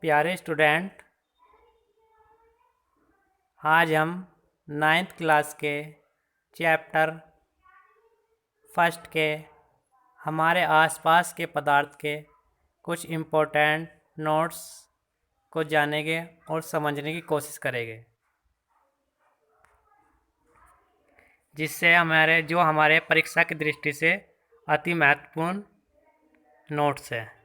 प्यारे स्टूडेंट, आज हम 9th क्लास के चैप्टर फर्स्ट के हमारे आसपास के पदार्थ के कुछ इम्पोर्टेंट नोट्स को जानेंगे और समझने की कोशिश करेंगे, जिससे हमारे परीक्षा की दृष्टि से अति महत्वपूर्ण नोट्स है,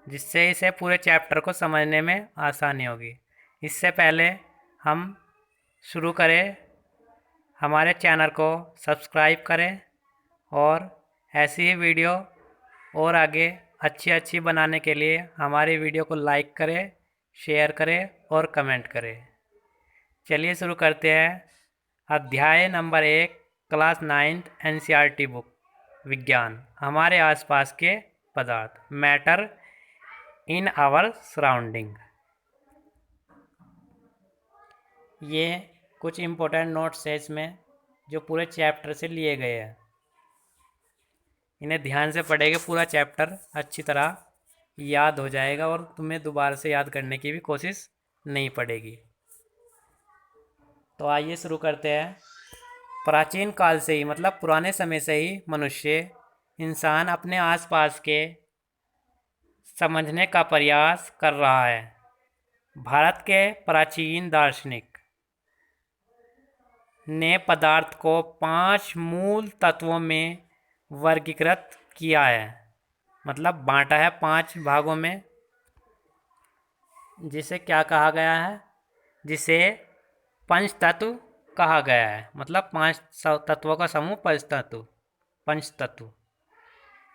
जिससे इसे पूरे चैप्टर को समझने में आसानी होगी। इससे पहले हम शुरू करें, हमारे चैनल को सब्सक्राइब करें और ऐसी ही वीडियो और आगे अच्छी बनाने के लिए हमारी वीडियो को लाइक करें, शेयर करें और कमेंट करें। चलिए शुरू करते हैं। अध्याय number 1, class 9th NCERT book, विज्ञान, हमारे आसपास के पदार्थ, मैटर इन आवर सराउंडिंग। ये कुछ इम्पोर्टेंट नोट्स है इसमें, जो पूरे चैप्टर से लिए गए हैं। इन्हें ध्यान से पढ़ेंगे, पूरा चैप्टर अच्छी तरह याद हो जाएगा और तुम्हें दोबारा से याद करने की भी कोशिश नहीं पड़ेगी। तो आइए शुरू करते हैं। प्राचीन काल से ही, मतलब पुराने समय से ही मनुष्य, इंसान अपने आसपास के समझने का प्रयास कर रहा है। भारत के प्राचीन दार्शनिक ने पदार्थ को 5 मूल तत्वों में वर्गीकृत किया है, मतलब बांटा है 5 भागों में, जिसे क्या कहा गया है, जिसे पंचतत्व कहा गया है। मतलब 5 तत्वों का समूह पंचतत्व।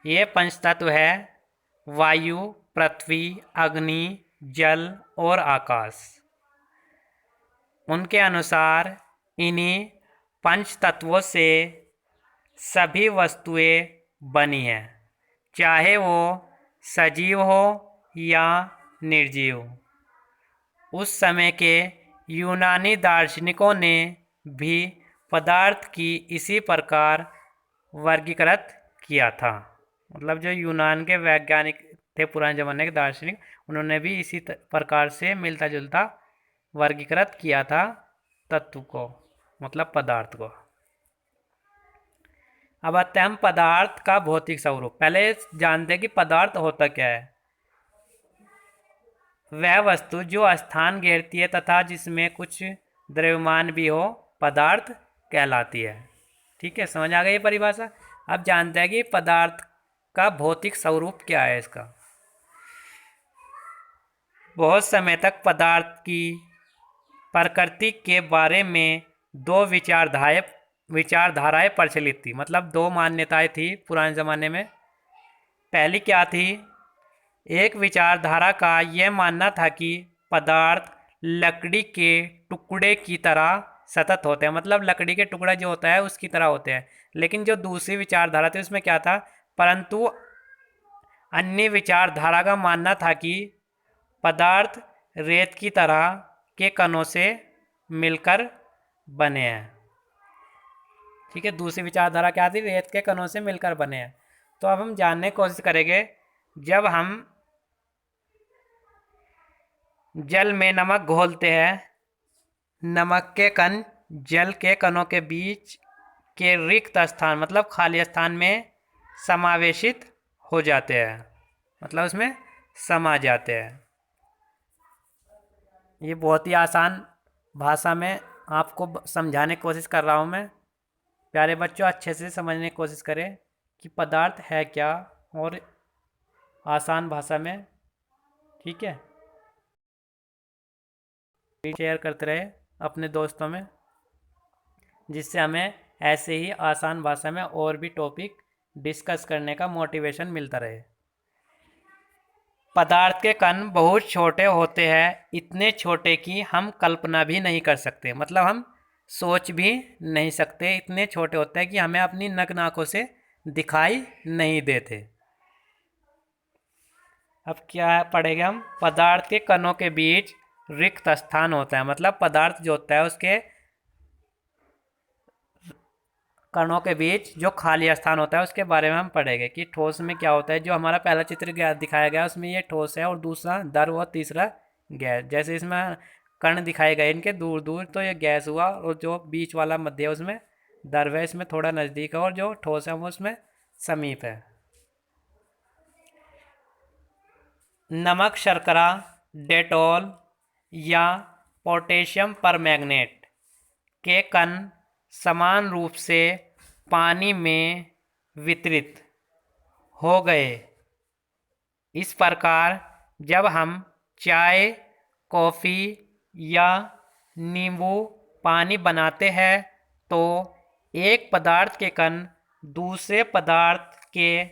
ये पंचतत्व है वायु, पृथ्वी, अग्नि, जल और आकाश। उनके अनुसार इन्हीं पंच तत्वों से सभी वस्तुएं बनी हैं, चाहे वो सजीव हो या निर्जीव। उस समय के यूनानी दार्शनिकों ने भी पदार्थ की इसी प्रकार वर्गीकृत किया था। मतलब जो यूनान के वैज्ञानिक थे, पुराने ज़माने के दार्शनिक, उन्होंने भी इसी प्रकार से मिलता जुलता वर्गीकृत किया था तत्व को, मतलब पदार्थ को। अब आते हैं हम पदार्थ का भौतिक स्वरूप। पहले जानते हैं कि पदार्थ होता क्या है। वह वस्तु जो स्थान घेरती है तथा जिसमें कुछ द्रव्यमान भी हो, पदार्थ कहलाती है। ठीक है, समझ आ गई ये परिभाषा। अब जानते हैं कि पदार्थ का भौतिक स्वरूप क्या है इसका। बहुत समय तक पदार्थ की प्रकृति के बारे में 2 विचारधाराएं प्रचलित थी। मतलब 2 मान्यताएं थी पुराने ज़माने में। पहली क्या थी? एक विचारधारा का यह मानना था कि पदार्थ लकड़ी के टुकड़े की तरह सतत होते हैं, मतलब लकड़ी के टुकड़ा जो होता है उसकी तरह होते हैं। लेकिन जो दूसरी विचारधारा थी उसमें क्या था? परंतु अन्य विचारधारा का मानना था कि पदार्थ रेत की तरह के कणों से मिलकर बने हैं। ठीक है, दूसरी विचारधारा क्या थी? रेत के कणों से मिलकर बने हैं। तो अब हम जानने की कोशिश करेंगे, जब हम जल में नमक घोलते हैं, नमक के कण जल के कणों के बीच के रिक्त स्थान, मतलब खाली स्थान में समावेशित हो जाते हैं, मतलब उसमें समा जाते हैं। ये बहुत ही आसान भाषा में आपको समझाने की कोशिश कर रहा हूँ मैं। प्यारे बच्चों, अच्छे से समझने की कोशिश करें कि पदार्थ है क्या, और आसान भाषा में। ठीक है, शेयर करते रहे अपने दोस्तों में, जिससे हमें ऐसे ही आसान भाषा में और भी टॉपिक डिस्कस करने का मोटिवेशन मिलता रहे। पदार्थ के कण बहुत छोटे होते हैं, इतने छोटे कि हम कल्पना भी नहीं कर सकते, मतलब हम सोच भी नहीं सकते। इतने छोटे होते हैं कि हमें अपनी नग्न आंखों से दिखाई नहीं देते। अब क्या पढ़ेंगे हम? पदार्थ के कणों के बीच रिक्त स्थान होता है, मतलब पदार्थ जो होता है उसके कणों के बीच जो खाली स्थान होता है उसके बारे में हम पढ़ेंगे कि ठोस में क्या होता है। जो हमारा पहला चित्र दिखाया गया उसमें ये ठोस है और दूसरा द्रव और तीसरा गैस। जैसे इसमें कण दिखाए गए इनके दूर दूर, तो ये गैस हुआ, और जो बीच वाला मध्य है उसमें द्रव है, इसमें थोड़ा नज़दीक है, और जो ठोस है वो उसमें समीप है। नमक, शर्करा, डेटॉल या पोटेशियम परमैंगनेट के कण समान रूप से पानी में वितरित हो गए। इस प्रकार जब हम चाय, कॉफ़ी या नींबू पानी बनाते हैं तो एक पदार्थ के कण दूसरे पदार्थ के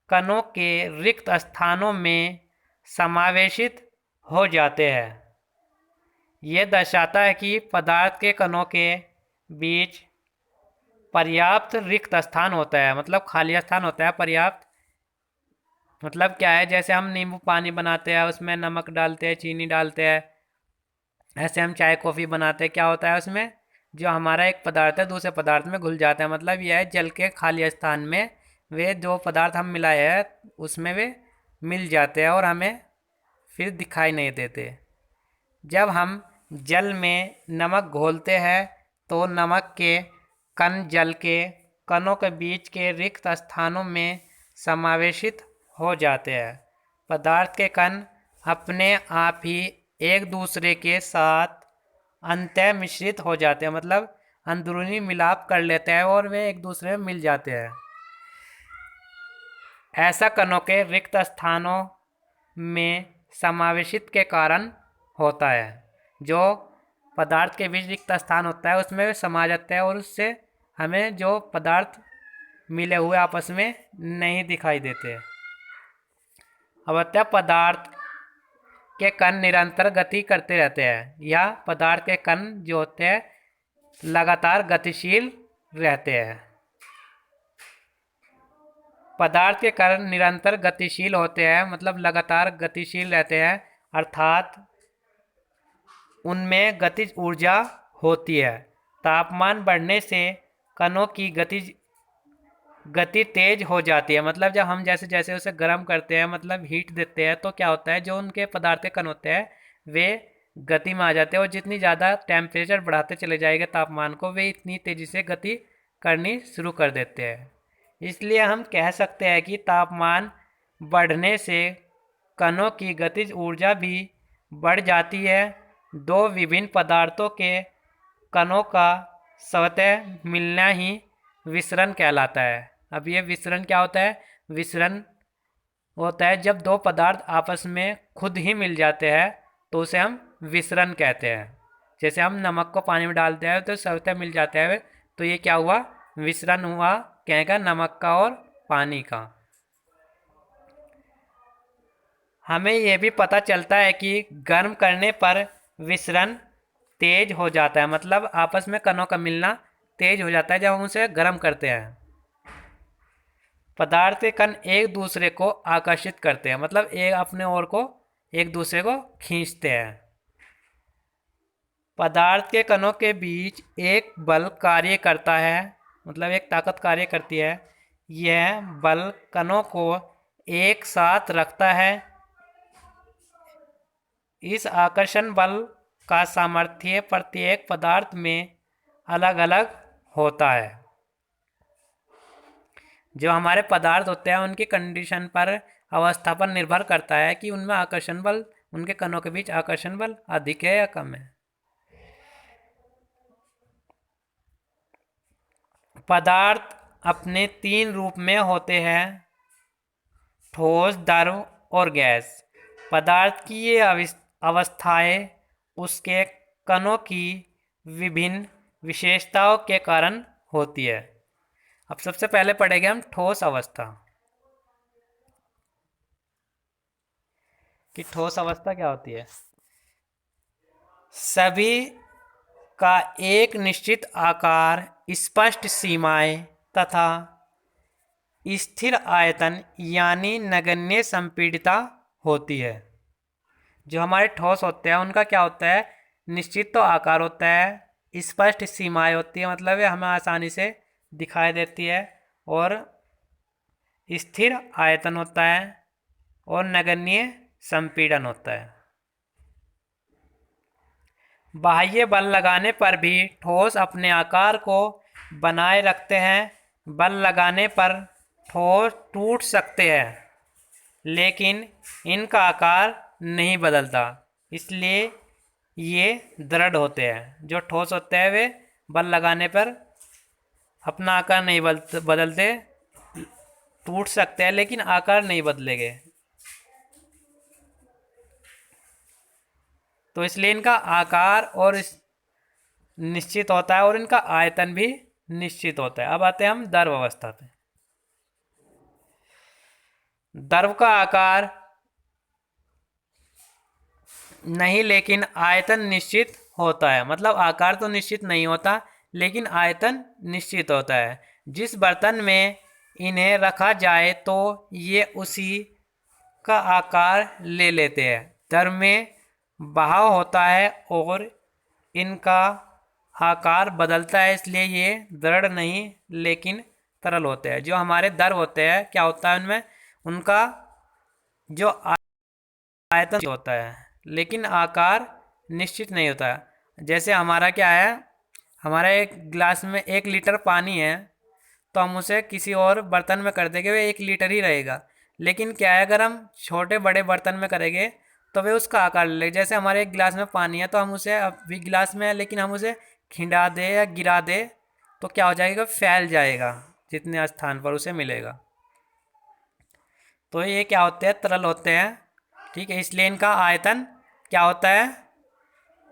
कणों के रिक्त स्थानों में समावेशित हो जाते हैं। यह दर्शाता है कि पदार्थ के कणों के बीच पर्याप्त रिक्त स्थान होता है, मतलब खाली स्थान होता है पर्याप्त। मतलब क्या है, जैसे हम नींबू पानी बनाते हैं उसमें नमक डालते हैं, चीनी डालते हैं, ऐसे हम चाय कॉफ़ी बनाते हैं, क्या होता है उसमें जो हमारा एक पदार्थ है दूसरे पदार्थ में घुल जाता है। मतलब यह है जल के खाली स्थान में वे जो पदार्थ हम मिलाए हैं उसमें वे मिल जाते हैं और हमें फिर दिखाई नहीं देते। जब हम जल में नमक घोलते हैं तो नमक के कण जल के कणों के बीच के रिक्त स्थानों में समावेशित हो जाते हैं। पदार्थ के कण अपने आप ही एक दूसरे के साथ अंतः मिश्रित हो जाते हैं, मतलब अंदरूनी मिलाप कर लेते हैं और वे एक दूसरे में मिल जाते हैं। ऐसा कणों के रिक्त स्थानों में समावेशित के कारण होता है। जो पदार्थ के बीच रिक्त स्थान होता है उसमें वे समा जाते हैं और उससे हमें जो पदार्थ मिले हुए आपस में नहीं दिखाई देते। अतः पदार्थ के कण निरंतर गति करते रहते हैं, या पदार्थ के कण जो होते हैं लगातार गतिशील रहते हैं। पदार्थ के कण निरंतर गतिशील होते हैं, मतलब लगातार गतिशील रहते हैं, अर्थात उनमें गतिज ऊर्जा होती है। तापमान बढ़ने से कणों की गति तेज हो जाती है। मतलब जब हम जैसे जैसे उसे गर्म करते हैं, मतलब हीट देते हैं, तो क्या होता है जो उनके पदार्थ के कण होते हैं वे गति में आ जाते हैं, और जितनी ज़्यादा टेम्परेचर बढ़ाते चले जाएंगे तापमान को, वे इतनी तेज़ी से गति करनी शुरू कर देते हैं। इसलिए हम कह सकते हैं कि तापमान बढ़ने से कणों की गतिज ऊर्जा भी बढ़ जाती है। दो विभिन्न पदार्थों के कणों का स्वतः मिलना ही विसरण कहलाता है। अब ये विसरण क्या होता है? विसरण होता है जब दो पदार्थ आपस में खुद ही मिल जाते हैं तो उसे हम विसरण कहते हैं। जैसे हम नमक को पानी में डालते हैं तो स्वतः मिल जाता है, तो ये क्या हुआ? विसरण हुआ, क्या नमक का और पानी का। हमें यह भी पता चलता है कि गर्म करने पर विसरण तेज हो जाता है, मतलब आपस में कणों का मिलना तेज हो जाता है जब हम उसे गर्म करते हैं। पदार्थ के कण एक दूसरे को आकर्षित करते हैं, मतलब एक अपने ओर को एक दूसरे को खींचते हैं। पदार्थ के कणों के बीच एक बल कार्य करता है, मतलब एक ताकत कार्य करती है। यह बल कणों को एक साथ रखता है। इस आकर्षण बल का सामर्थ्य प्रत्येक पदार्थ में अलग अलग होता है। जो हमारे पदार्थ होते हैं उनकी कंडीशन पर, अवस्था पर निर्भर करता है कि उनमें आकर्षण बल, उनके कणों के बीच आकर्षण बल अधिक है या कम है। पदार्थ अपने तीन रूप में होते हैं: ठोस, द्रव और गैस। पदार्थ की ये अवस्थाएं उसके कणों की विभिन्न विशेषताओं के कारण होती है। अब सबसे पहले पढ़ेंगे हम ठोस अवस्था कि ठोस अवस्था क्या होती है। सभी का एक निश्चित आकार, स्पष्ट सीमाएं तथा स्थिर आयतन यानी नगण्य संपीड़ितता होती है। जो हमारे ठोस होते हैं उनका क्या होता है? निश्चित तो आकार होता है, स्पष्ट सीमाएं होती है, मतलब हमें आसानी से दिखाई देती है और स्थिर आयतन होता है और नगण्य संपीड़न होता है। बाह्य बल लगाने पर भी ठोस अपने आकार को बनाए रखते हैं। बल लगाने पर ठोस टूट सकते हैं लेकिन इनका आकार नहीं बदलता, इसलिए ये दृढ़ होते हैं। जो ठोस होते हैं वे बल लगाने पर अपना आकार नहीं बदलते, टूट सकते हैं लेकिन आकार नहीं बदलेंगे। तो इसलिए इनका आकार और निश्चित होता है और इनका आयतन भी निश्चित होता है। अब आते हैं हम द्रव अवस्था पे। द्रव का आकार नहीं लेकिन आयतन निश्चित होता है। मतलब आकार तो निश्चित नहीं होता लेकिन आयतन निश्चित होता है। जिस बर्तन में इन्हें रखा जाए तो ये उसी का आकार ले लेते हैं। द्रव में बहाव होता है और इनका आकार बदलता है, इसलिए ये दृढ़ नहीं लेकिन तरल होते हैं। जो हमारे द्रव होते हैं क्या होता है उनमें, उनका जो आयतन होता है लेकिन आकार निश्चित नहीं होता। जैसे हमारा क्या है, हमारा एक गिलास में 1 लीटर पानी है तो हम उसे किसी और बर्तन में कर देंगे वे 1 लीटर ही रहेगा। लेकिन क्या है, अगर हम छोटे बड़े बर्तन में करेंगे तो वे उसका आकार ले। जैसे हमारे एक गिलास में पानी है तो हम उसे अभी गिलास में है लेकिन हम उसे खिंडा दे या गिरा दे तो क्या हो जाएगा, फैल जाएगा जितने स्थान पर उसे मिलेगा। तो ये क्या होते हैं, तरल होते हैं। ठीक है, इसलिए इनका आयतन क्या होता है,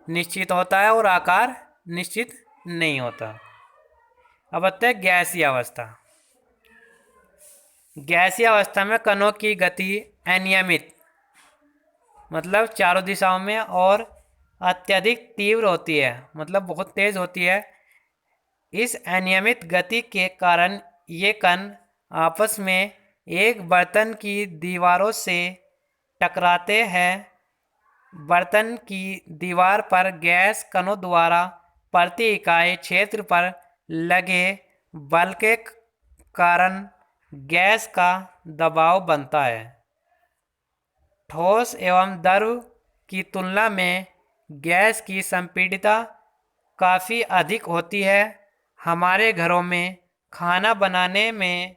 निश्चित होता है और आकार निश्चित नहीं होता। अब आते हैं गैसीय अवस्था। गैसीय अवस्था में कणों की गति अनियमित मतलब चारों दिशाओं में और अत्यधिक तीव्र होती है, मतलब बहुत तेज होती है। इस अनियमित गति के कारण ये कण आपस में एक बर्तन की दीवारों से टकराते हैं। बर्तन की दीवार पर गैस कणों द्वारा प्रति इकाई क्षेत्र पर लगे बल के कारण गैस का दबाव बनता है। ठोस एवं द्रव की तुलना में गैस की संपीड़ितता काफ़ी अधिक होती है। हमारे घरों में खाना बनाने में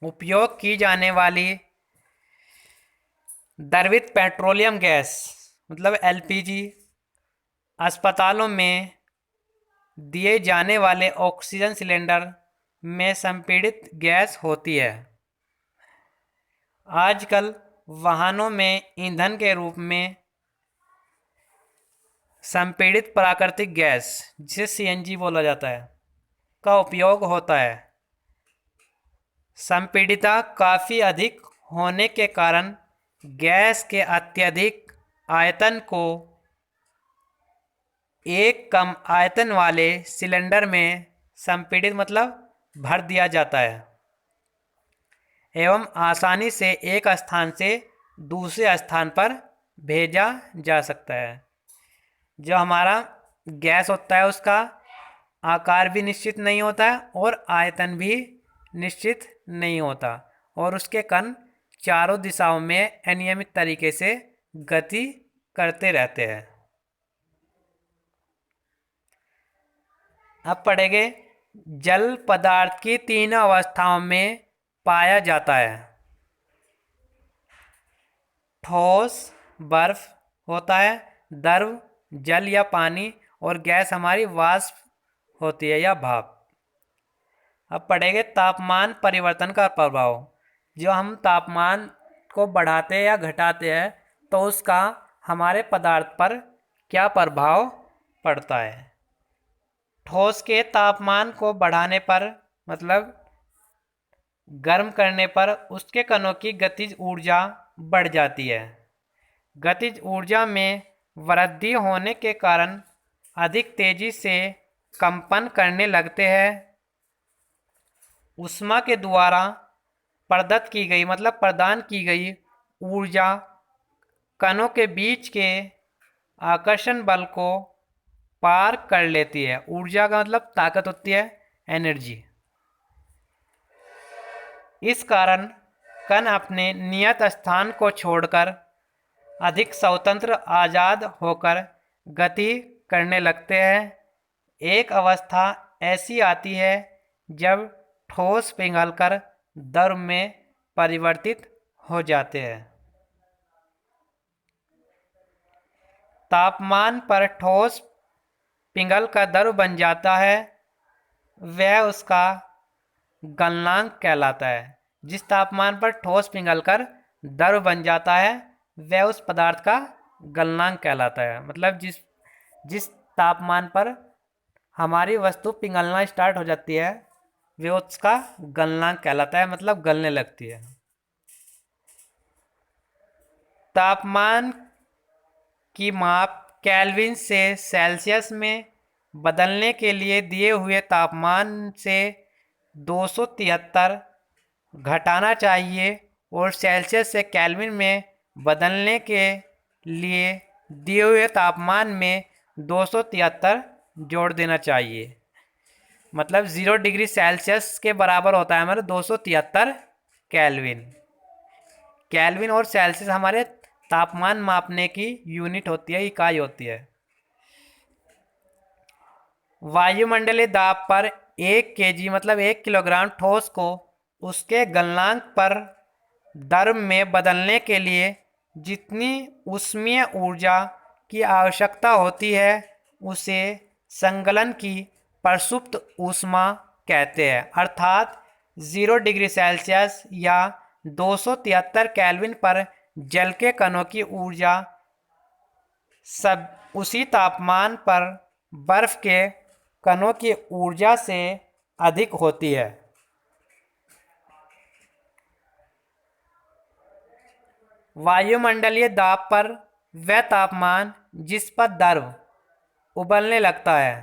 उपयोग की जाने वाली द्रवित पेट्रोलियम गैस मतलब एलपीजी, अस्पतालों में दिए जाने वाले ऑक्सीजन सिलेंडर में संपीड़ित गैस होती है। आजकल वाहनों में ईंधन के रूप में संपीड़ित प्राकृतिक गैस, जिसे सीएनजी बोला जाता है, का उपयोग होता है। संपीड़ितता काफ़ी अधिक होने के कारण गैस के अत्यधिक आयतन को एक कम आयतन वाले सिलेंडर में संपीड़ित मतलब भर दिया जाता है एवं आसानी से एक स्थान से दूसरे स्थान पर भेजा जा सकता है। जो हमारा गैस होता है उसका आकार भी निश्चित नहीं होता है और आयतन भी निश्चित नहीं होता और उसके कण चारों दिशाओं में अनियमित तरीके से गति करते रहते हैं। अब पढ़ेंगे जल पदार्थ की 3 अवस्थाओं में पाया जाता है। ठोस बर्फ होता है, द्रव जल या पानी और गैस हमारी वाष्प होती है या भाप। अब पढ़ेंगे तापमान परिवर्तन का प्रभाव। जो हम तापमान को बढ़ाते हैं या घटाते हैं तो उसका हमारे पदार्थ पर क्या प्रभाव पड़ता है। ठोस के तापमान को बढ़ाने पर मतलब गर्म करने पर उसके कणों की गतिज ऊर्जा बढ़ जाती है। गतिज ऊर्जा में वृद्धि होने के कारण अधिक तेजी से कंपन करने लगते हैं। ऊष्मा के द्वारा प्रदत्त की गई मतलब प्रदान की गई ऊर्जा कणों के बीच के आकर्षण बल को पार कर लेती है। ऊर्जा का मतलब ताकत होती है, एनर्जी। इस कारण कण अपने नियत स्थान को छोड़कर अधिक स्वतंत्र आज़ाद होकर गति करने लगते हैं। एक अवस्था ऐसी आती है जब ठोस पिघलकर द्रव में परिवर्तित हो जाते हैं। तापमान पर ठोस पिघलकर द्रव बन जाता है, वह उसका गलनांक कहलाता है। जिस तापमान पर ठोस पिघलकर द्रव बन जाता है वह उस पदार्थ का गलनांक कहलाता है। मतलब जिस तापमान पर हमारी वस्तु पिघलना स्टार्ट हो जाती है वह उसका गलनांक कहलाता है, मतलब गलने लगती है। तापमान की माप केल्विन से सेल्सियस में बदलने के लिए दिए हुए तापमान से 273 घटाना चाहिए और सेल्सियस से केल्विन में बदलने के लिए दिए हुए तापमान में 273 जोड़ देना चाहिए। मतलब 0 डिग्री सेल्सियस के बराबर होता है हमारे 273 केल्विन। केल्विन और सेल्सियस हमारे तापमान मापने की यूनिट होती है, इकाई होती है। वायुमंडलीय दाब पर 1 kg मतलब 1 किलोग्राम ठोस को उसके गलनांक पर द्रव में बदलने के लिए जितनी ऊष्मीय ऊर्जा की आवश्यकता होती है उसे संगलन की प्रसुप्त ऊष्मा कहते हैं। अर्थात 0 डिग्री सेल्सियस या 273 केल्विन पर जल के कणों की ऊर्जा सब उसी तापमान पर बर्फ के कणों की ऊर्जा से अधिक होती है। वायुमंडलीय दाब पर वह तापमान जिस पर द्रव उबलने लगता है,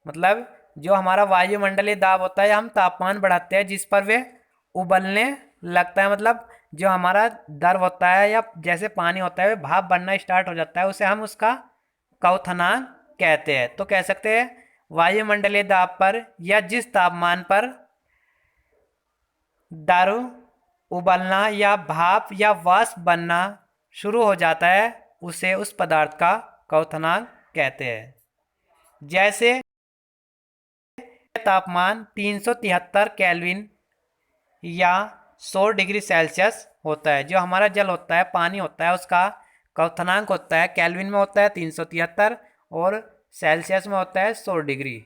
मतलब जो हमारा वायुमंडलीय दाब होता है, हम तापमान बढ़ाते हैं जिस पर वे उबलने लगता है। मतलब जो हमारा द्रव होता है या जैसे पानी होता है, भाप बनना स्टार्ट हो जाता है, उसे हम उसका क्वथनांक कहते हैं। तो कह सकते हैं वायुमंडलीय दाब पर या जिस तापमान पर द्रव उबलना या भाप या वाष्प बनना शुरू हो जाता है उसे उस पदार्थ का क्वथनांक कहते हैं। जैसे तापमान 373 केल्विन या 100 डिग्री सेल्सियस होता है। जो हमारा जल होता है, पानी होता है, उसका क्वथनांक होता है केल्विन में होता है 373 और सेल्सियस में होता है 100 डिग्री।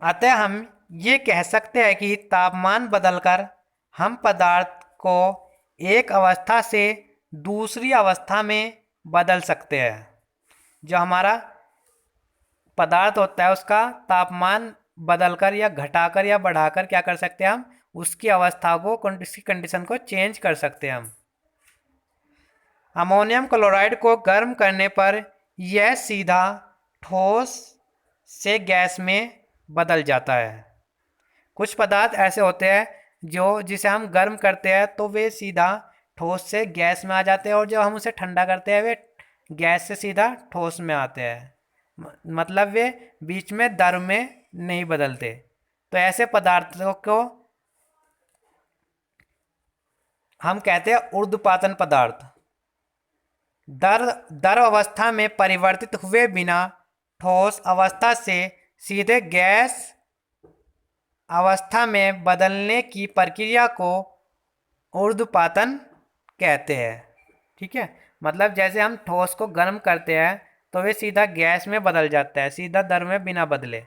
अतः हम ये कह सकते हैं कि तापमान बदलकर हम पदार्थ को एक अवस्था से दूसरी अवस्था में बदल सकते हैं। जो हमारा पदार्थ होता है उसका तापमान बदलकर या घटाकर या बढ़ाकर क्या कर सकते हैं, हम उसकी अवस्था को, उसकी कंडीशन को चेंज कर सकते हैं। हम अमोनियम क्लोराइड को गर्म करने पर यह सीधा ठोस से गैस में बदल जाता है। कुछ पदार्थ ऐसे होते हैं जो जिसे हम गर्म करते हैं तो वे सीधा ठोस से गैस में आ जाते हैं, और जब हम उसे ठंडा करते हैं वे गैस से सीधा ठोस में आते हैं। मतलब वे बीच में द्रव में नहीं बदलते। तो ऐसे पदार्थों को हम कहते हैं ऊर्ध्वपातन पदार्थ। द्रव अवस्था में परिवर्तित हुए बिना ठोस अवस्था से सीधे गैस अवस्था में बदलने की प्रक्रिया को ऊर्ध्वपातन कहते हैं। ठीक है, मतलब जैसे हम ठोस को गर्म करते हैं तो वे सीधा गैस में बदल जाता है, सीधा द्रव में बिना बदले।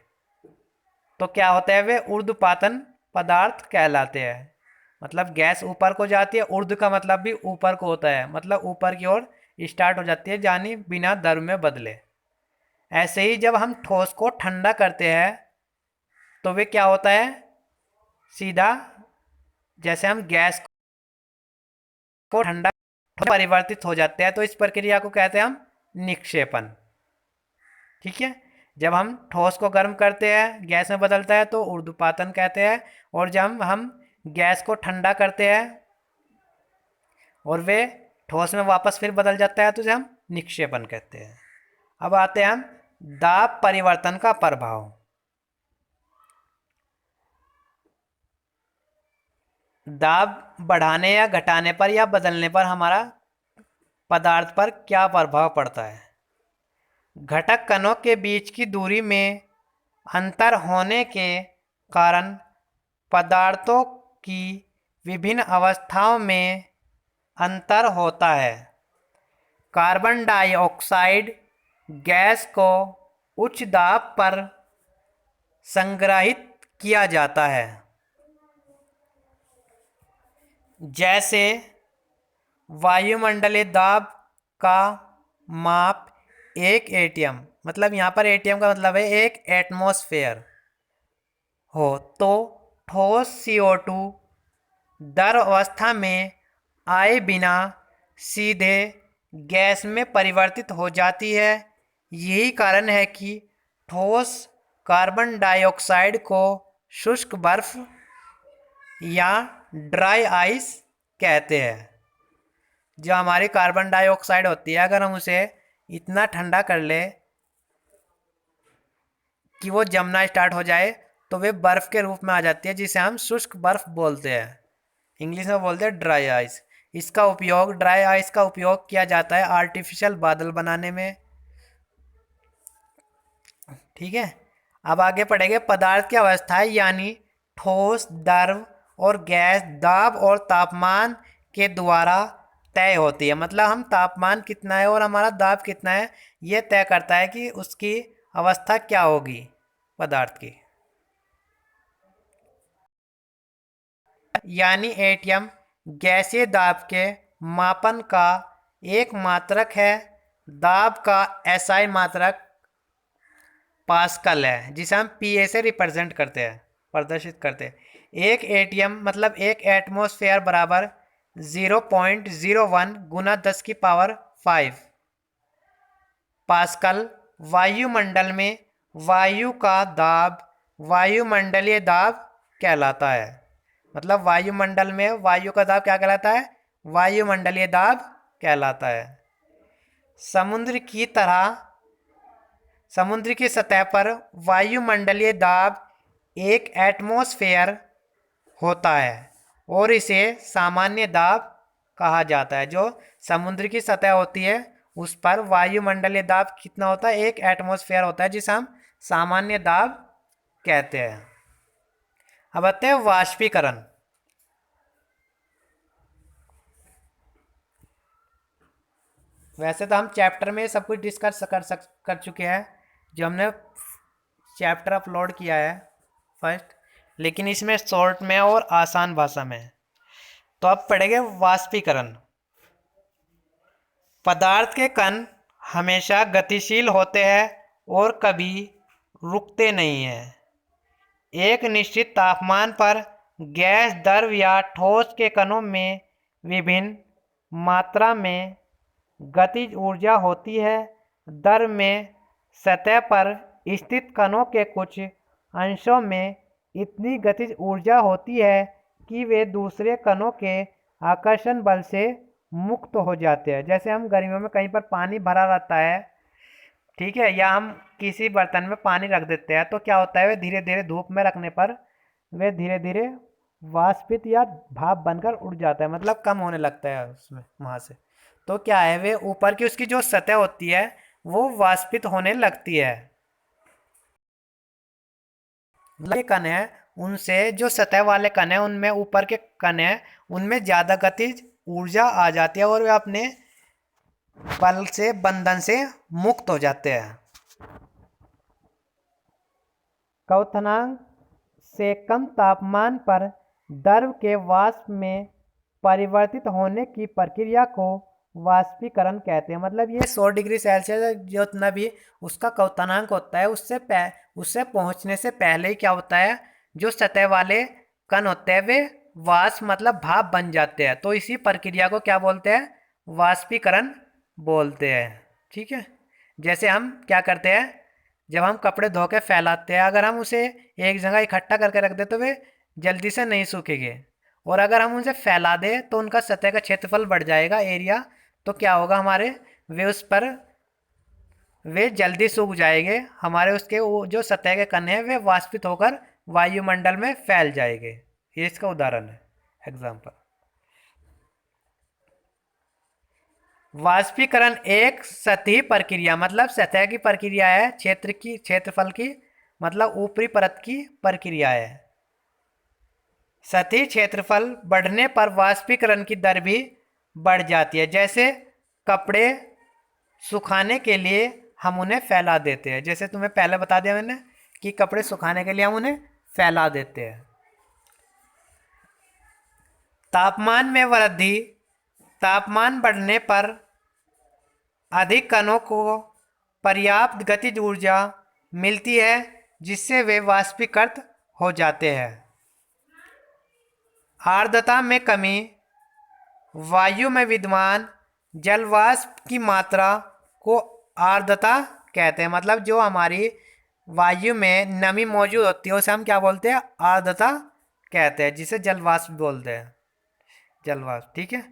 तो क्या होता है, वे ऊर्ध्वपातन पदार्थ कहलाते हैं। मतलब गैस ऊपर को जाती है, ऊर्ध्व का मतलब भी ऊपर को होता है, मतलब ऊपर की ओर स्टार्ट हो जाती है, यानी बिना द्रव में बदले। ऐसे ही जब हम ठोस को ठंडा करते हैं तो वे क्या होता है, सीधा जैसे हम गैस को ठंडा परिवर्तित हो जाते हैं, तो इस प्रक्रिया को कहते हैं हम निक्षेपण। ठीक है, जब हम ठोस को गर्म करते हैं गैस में बदलता है तो ऊर्ध्वपातन कहते हैं, और जब हम गैस को ठंडा करते हैं और वे ठोस में वापस फिर बदल जाता है तो उसे हम निक्षेपण कहते हैं। अब आते हैं हम दाब परिवर्तन का प्रभाव। दाब बढ़ाने या घटाने पर या बदलने पर हमारा पदार्थ पर क्या प्रभाव पड़ता है। घटक कणों के बीच की दूरी में अंतर होने के कारण पदार्थों की विभिन्न अवस्थाओं में अंतर होता है। कार्बन डाइऑक्साइड गैस को उच्च दाब पर संग्रहित किया जाता है, जैसे वायुमंडलीय दाब का माप 1 ATM, मतलब यहाँ पर ATM का मतलब है 1 एटमॉस्फेयर हो तो ठोस CO2 द्रव अवस्था में आए बिना सीधे गैस में परिवर्तित हो जाती है। यही कारण है कि ठोस कार्बन डाइऑक्साइड को शुष्क बर्फ या ड्राई आइस कहते हैं। जो हमारी कार्बन डाइऑक्साइड होती है, अगर हम उसे इतना ठंडा कर ले कि वो जमना स्टार्ट हो जाए तो वे बर्फ़ के रूप में आ जाती है, जिसे हम शुष्क बर्फ़ बोलते हैं। इंग्लिश में बोलते हैं ड्राई आइस। इसका उपयोग ड्राई आइस का उपयोग किया जाता है आर्टिफिशियल बादल बनाने में। ठीक है, अब आगे पढ़ेंगे पदार्थ की अवस्थाएं, यानी ठोस, द्रव और गैस दाब और तापमान के द्वारा तय होती है। मतलब हम तापमान कितना है और हमारा दाब कितना है, ये तय करता है कि उसकी अवस्था क्या होगी पदार्थ की। यानी ATM गैसीय दाब के मापन का एक मात्रक है। दाब का SI मात्रक पास्कल है, जिसे हम PA से रिप्रेजेंट करते हैं, प्रदर्शित करते हैं। 1 ATM मतलब 1 एटमॉस्फेयर बराबर 0.01 गुना 10 की पावर 5 पास्कल। वायुमंडल में वायु का दाब वायुमंडलीय दाब कहलाता है। मतलब वायुमंडल में वायु का दाब क्या कहलाता है, वायुमंडलीय दाब कहलाता है। समुद्र की सतह पर वायुमंडलीय दाब 1 एटमॉस्फेयर होता है और इसे सामान्य दाब कहा जाता है। जो समुद्र की सतह होती है उस पर वायुमंडलीय दाब कितना होता है, 1 एटमॉस्फेयर होता है, जिसे हम सामान्य दाब कहते हैं। अब आते हैं वाष्पीकरण। वैसे तो हम चैप्टर में सब कुछ डिस्कस कर चुके हैं, जो हमने चैप्टर अपलोड किया है फर्स्ट, लेकिन इसमें शॉर्ट में और आसान भाषा में। तो अब पढ़ेंगे वाष्पीकरण। पदार्थ के कण हमेशा गतिशील होते हैं और कभी रुकते नहीं हैं। एक निश्चित तापमान पर गैस, द्रव या ठोस के कणों में विभिन्न मात्रा में गतिज ऊर्जा होती है। द्रव में सतह पर स्थित कणों के कुछ अंशों में इतनी गतिज ऊर्जा होती है कि वे दूसरे कणों के आकर्षण बल से मुक्त हो जाते हैं। जैसे हम गर्मियों में कहीं पर पानी भरा रहता है, ठीक है, या हम किसी बर्तन में पानी रख देते हैं, तो क्या होता है, वे धीरे धीरे धूप में रखने पर वे धीरे धीरे वाष्पित या भाप बनकर उड़ जाता है, मतलब कम होने लगता है उसमें वहाँ से। तो क्या है, वे ऊपर की उसकी जो सतह होती है वो वाष्पित होने लगती है। ये कण है, उनसे जो सतह वाले कण है उनमें ऊपर के कण है उनमें ज़्यादा गतिज ऊर्जा आ जाती है और वे अपने बल से, बंधन से मुक्त हो जाते हैं। क्वथनांक से कम तापमान पर द्रव के वाष्प में परिवर्तित होने की प्रक्रिया को वाष्पीकरण कहते हैं। मतलब ये 100 डिग्री सेल्सियस जितना भी उसका क्वथनांक होता है, उससे पहुंचने से पहले ही क्या होता है, जो सतह वाले कण होते हैं वे वाष्प मतलब भाप बन जाते हैं। तो इसी प्रक्रिया को क्या बोलते हैं, वाष्पीकरण बोलते हैं। ठीक है, जैसे हम क्या करते हैं, जब हम कपड़े धो के फैलाते हैं, अगर हम उसे एक जगह इकट्ठा करके रख दे तो वे जल्दी से नहीं सूखेंगे, और अगर हम उनसे फैला दें तो उनका सतह का क्षेत्रफल बढ़ जाएगा, एरिया, तो क्या होगा, हमारे वे उस पर वे जल्दी सूख जाएंगे, हमारे उसके वो जो सतह के कण हैं वे वाष्पित होकर वायुमंडल में फैल जाएंगे। ये इसका उदाहरण है, एग्जाम्पल। वाष्पीकरण एक सतही प्रक्रिया, मतलब सतह की प्रक्रिया है, क्षेत्रफल की मतलब ऊपरी परत की प्रक्रिया है। सतही क्षेत्रफल बढ़ने पर वाष्पीकरण की दर भी बढ़ जाती है। जैसे कपड़े सुखाने के लिए हम उन्हें फैला देते हैं, जैसे तुम्हें पहले बता दिया मैंने कि कपड़े सुखाने के लिए हम उन्हें फैला देते हैं। तापमान में वृद्धि, तापमान बढ़ने पर अधिक कणों को पर्याप्त गतिज ऊर्जा मिलती है, जिससे वे वाष्पीकृत हो जाते हैं। आर्द्रता में कमी, वायु में विद्यमान जलवाष्प की मात्रा को आर्द्रता कहते हैं। मतलब जो हमारी वायु में नमी मौजूद होती है उसे हम क्या बोलते हैं? आर्द्रता कहते हैं, जिसे जलवाष्प बोलते हैं, जलवाष्प। ठीक है।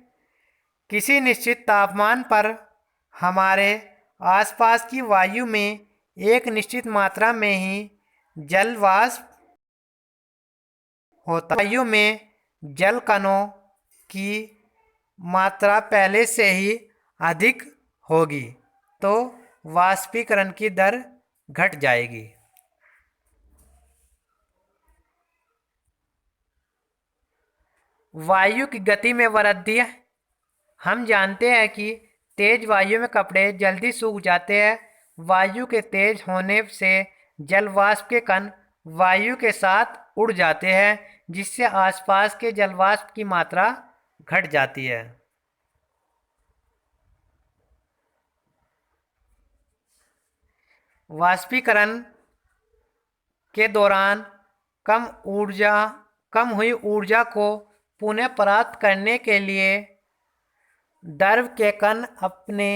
किसी निश्चित तापमान पर हमारे आसपास की वायु में एक निश्चित मात्रा में ही जलवाष्प होता है। वायु में जल कणों की मात्रा पहले से ही अधिक होगी तो वाष्पीकरण की दर घट जाएगी। वायु की गति में वृद्धि, हम जानते हैं कि तेज वायु में कपड़े जल्दी सूख जाते हैं। वायु के तेज होने से जलवाष्प के कण वायु के साथ उड़ जाते हैं, जिससे आसपास के जलवाष्प की मात्रा घट जाती है। वाष्पीकरण के दौरान कम हुई ऊर्जा को पुनः प्राप्त करने के लिए द्रव के कण अपने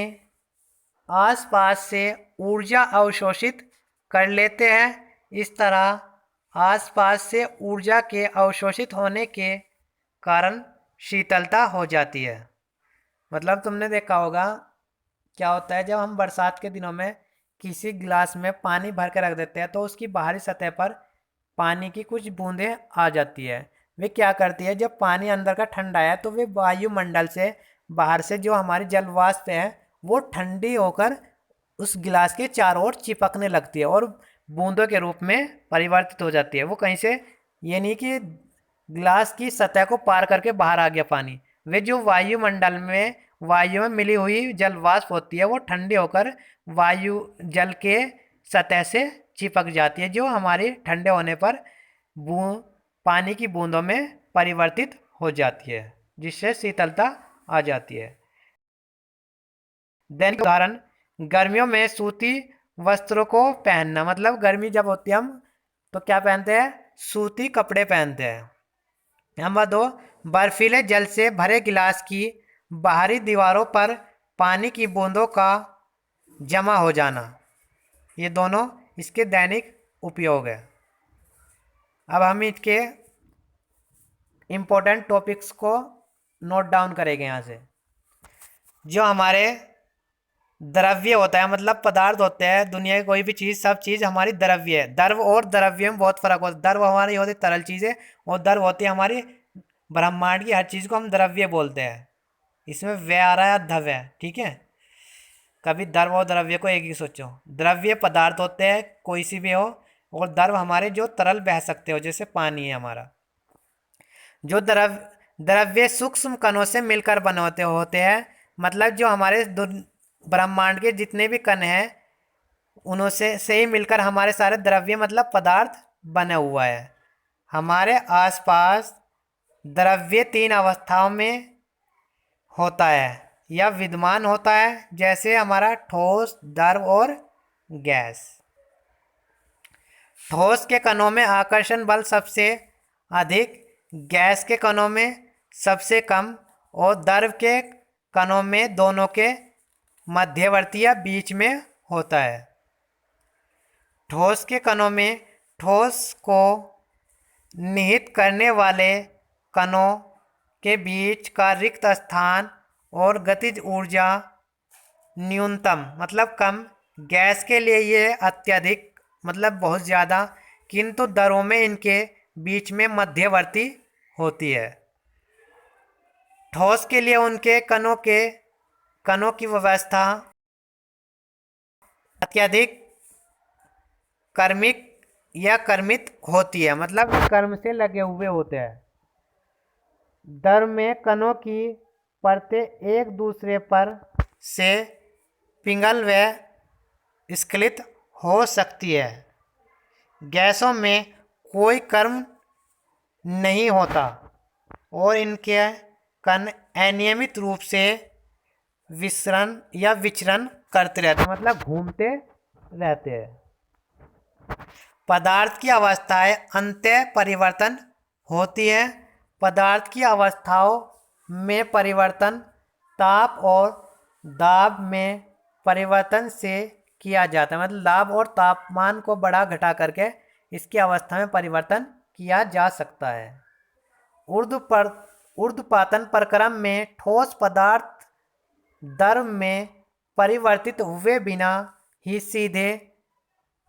आसपास से ऊर्जा अवशोषित कर लेते हैं। इस तरह आसपास से ऊर्जा के अवशोषित होने के कारण शीतलता हो जाती है। मतलब तुमने देखा होगा क्या होता है, जब हम बरसात के दिनों में किसी गिलास में पानी भर के रख देते हैं तो उसकी बाहरी सतह पर पानी की कुछ बूंदें आ जाती है। वे क्या करती है, जब पानी अंदर का ठंडा है तो वे वायुमंडल से बाहर से जो हमारी जल वाष्प है वो ठंडी होकर उस गिलास के चारों ओर चिपकने लगती है और बूंदों के रूप में परिवर्तित हो जाती है। वो कहीं से ये नहीं कि गिलास की सतह को पार करके बाहर आ गया पानी, वे जो वायु में मिली हुई जल वाष्प होती है वो ठंडी होकर वायु जल के सतह से चिपक जाती है, जो हमारी ठंडे होने पर पानी की बूंदों में परिवर्तित हो जाती है, जिससे शीतलता आ जाती है। दैनिक उदाहरण, गर्मियों में सूती वस्त्रों को पहनना, मतलब गर्मी जब होती है हम तो क्या पहनते हैं? सूती कपड़े पहनते हैं। नंबर 2, बर्फीले जल से भरे गिलास की बाहरी दीवारों पर पानी की बूंदों का जमा हो जाना। ये दोनों इसके दैनिक उपयोग है। अब हम इसके इम्पोर्टेंट टॉपिक्स को नोट डाउन करेंगे। यहाँ से जो हमारे द्रव्य होता है, मतलब पदार्थ होते हैं, दुनिया की कोई भी चीज़, सब चीज़ हमारी द्रव्य है। द्रव और द्रव्य में बहुत फर्क होता है। द्रव हमारी होती तरल चीज़ें और द्रव होती है हमारी ब्रह्मांड की हर चीज़ को हम द्रव्य बोलते हैं। इसमें व्य आ रहा है, धव्य, ठीक है। कभी द्रव और द्रव्य को एक ही सोचो। द्रव्य पदार्थ होते हैं कोई सी भी हो, और द्रव हमारे जो तरल बह सकते हो, जैसे पानी है हमारा। जो द्रव्य सूक्ष्म कणों से मिलकर बने होते हैं, मतलब जो हमारे ब्रह्मांड के जितने भी कण हैं उनसे से ही मिलकर हमारे सारे द्रव्य मतलब पदार्थ बना हुआ है। हमारे आसपास द्रव्य 3 अवस्थाओं में होता है या विद्यमान होता है, जैसे हमारा ठोस, द्रव और गैस। ठोस के कणों में आकर्षण बल सबसे अधिक, गैस के कणों में सबसे कम और द्रव के कणों में दोनों के मध्यवर्ती या बीच में होता है। ठोस के कणों में ठोस को निहित करने वाले कणों के बीच का रिक्त स्थान और गतिज ऊर्जा न्यूनतम मतलब कम गैस के लिए ये अत्यधिक मतलब बहुत ज़्यादा, किंतु दरों में इनके बीच में मध्यवर्ती होती है। ठोस के लिए उनके कणों की व्यवस्था अत्यधिक कर्मिक या कर्मित होती है, मतलब कर्म से लगे हुए होते हैं। दर में कणों की परतें एक दूसरे पर से पिघल व स्खलित हो सकती है। गैसों में कोई कर्म नहीं होता और इनके कण अनियमित रूप से विचरण करते रहते हैं, मतलब घूमते रहते हैं। पदार्थ की अवस्थाएं अंतः परिवर्तन होती है। पदार्थ की अवस्थाओं में परिवर्तन ताप और दाब में परिवर्तन से किया जाता है, मतलब दाब और तापमान को बढ़ा घटा करके इसकी अवस्था में परिवर्तन किया जा सकता है। ऊर्ध्वपातन प्रक्रम में ठोस पदार्थ दर में परिवर्तित हुए बिना ही सीधे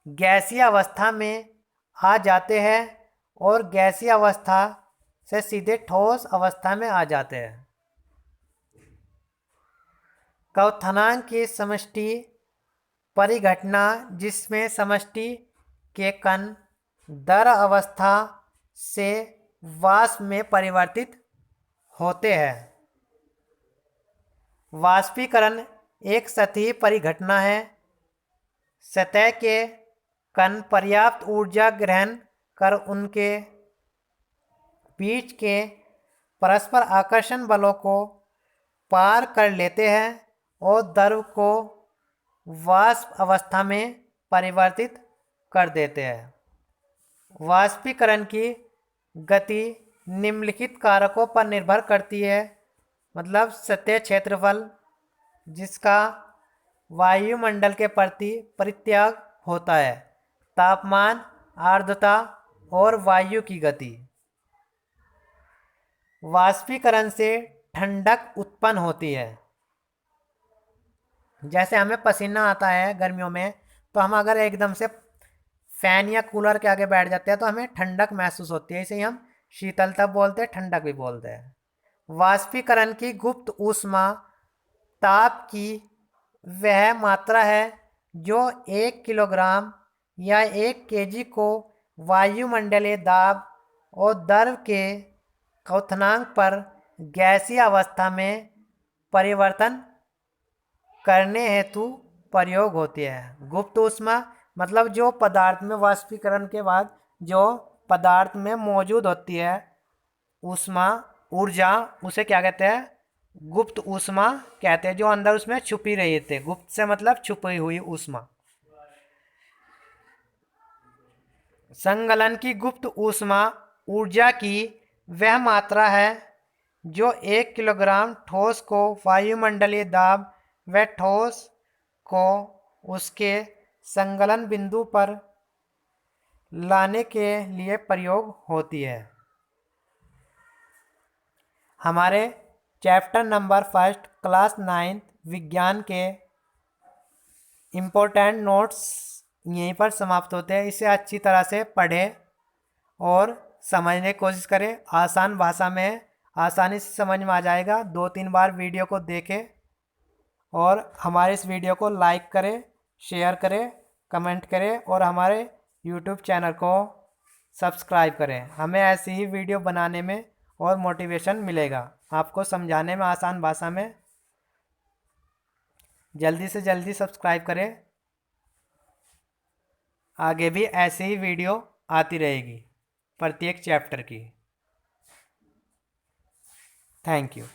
गैसीय अवस्था में आ जाते हैं और गैसीय अवस्था से सीधे ठोस अवस्था में आ जाते हैं। क्वथनांक की समष्टि परिघटना, जिसमें समष्टि के कण दर अवस्था से वाष्प में परिवर्तित होते हैं। वाष्पीकरण एक सतही परिघटना है। सतह के कण पर्याप्त ऊर्जा ग्रहण कर उनके बीच के परस्पर आकर्षण बलों को पार कर लेते हैं और द्रव को वाष्प अवस्था में परिवर्तित कर देते हैं। वाष्पीकरण की गति निम्नलिखित कारकों पर निर्भर करती है, मतलब सतह क्षेत्रफल जिसका वायुमंडल के प्रति परित्याग होता है, तापमान, आर्द्रता और वायु की गति। वाष्पीकरण से ठंडक उत्पन्न होती है। जैसे हमें पसीना आता है गर्मियों में, तो हम अगर एकदम से फैन या कूलर के आगे बैठ जाते हैं तो हमें ठंडक महसूस होती है, इसे ही हम शीतलता बोलते हैं, ठंडक भी बोलते हैं। वाष्पीकरण की गुप्त ऊष्मा ताप की वह मात्रा है जो 1 किलोग्राम या 1 केजी को वायुमंडलीय दाब और द्रव के क्वथनांक पर गैसीय अवस्था में परिवर्तन करने हेतु प्रयोग होती है। गुप्त ऊष्मा मतलब जो पदार्थ में वाष्पीकरण के बाद जो पदार्थ में मौजूद होती है ऊष्मा, ऊर्जा, उसे क्या कहते हैं? गुप्त ऊष्मा कहते हैं, जो अंदर उसमें छुपी रही थी। गुप्त से मतलब छुपी हुई ऊष्मा। संगलन की गुप्त ऊष्मा ऊर्जा की वह मात्रा है जो 1 किलोग्राम ठोस को वायुमंडलीय दाब व ठोस को उसके संगलन बिंदु पर लाने के लिए प्रयोग होती है। हमारे चैप्टर नंबर 1 क्लास 9 विज्ञान के इम्पोर्टेंट नोट्स यहीं पर समाप्त होते हैं। इसे अच्छी तरह से पढ़ें और समझने की कोशिश करें। आसान भाषा में आसानी से समझ में आ जाएगा। 2-3 बार वीडियो को देखें और हमारे इस वीडियो को लाइक करें, शेयर करें, कमेंट करें और हमारे यूट्यूब चैनल को सब्सक्राइब करें। हमें ऐसी ही वीडियो बनाने में और मोटिवेशन मिलेगा, आपको समझाने में आसान भाषा में। जल्दी से जल्दी सब्सक्राइब करें। आगे भी ऐसे ही वीडियो आती रहेगी प्रत्येक चैप्टर की। Thank you.